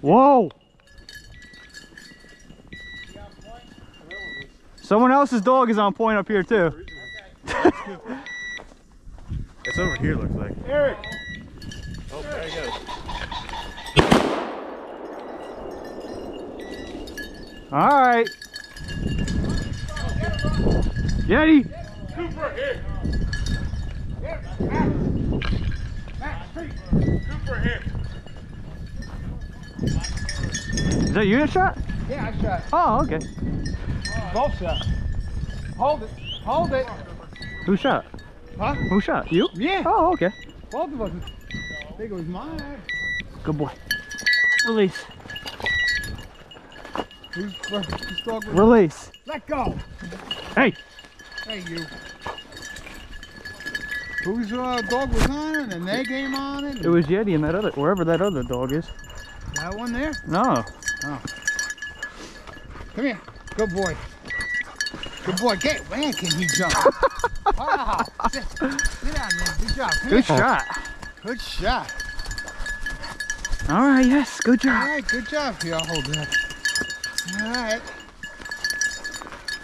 Whoa! Someone else's dog is on point up here too. It's over here, looks like. Eric! Oh, there he goes. Alright. Yeti! Cooper, here! Cooper, here! Is that you that shot? Yeah, I shot. Oh, okay. Both shot. Hold it. Hold it. Who shot? Huh? Who shot? You? Yeah. Oh, okay. Both of us. I think it was mine. Good boy. Release. Whose dog was Release. Let go. Hey! Hey, you. Whose dog was on it and their game on it? It was Yeti and that other, wherever that other dog is. That one there? No. Oh. Come here. Good boy. Good boy. Get, man, can he jump? Wow. Sit down, man. Good job. Come Good here. shot. Good shot. Alright, yes. Good All job. right, good job. Here, I'll hold that. All right.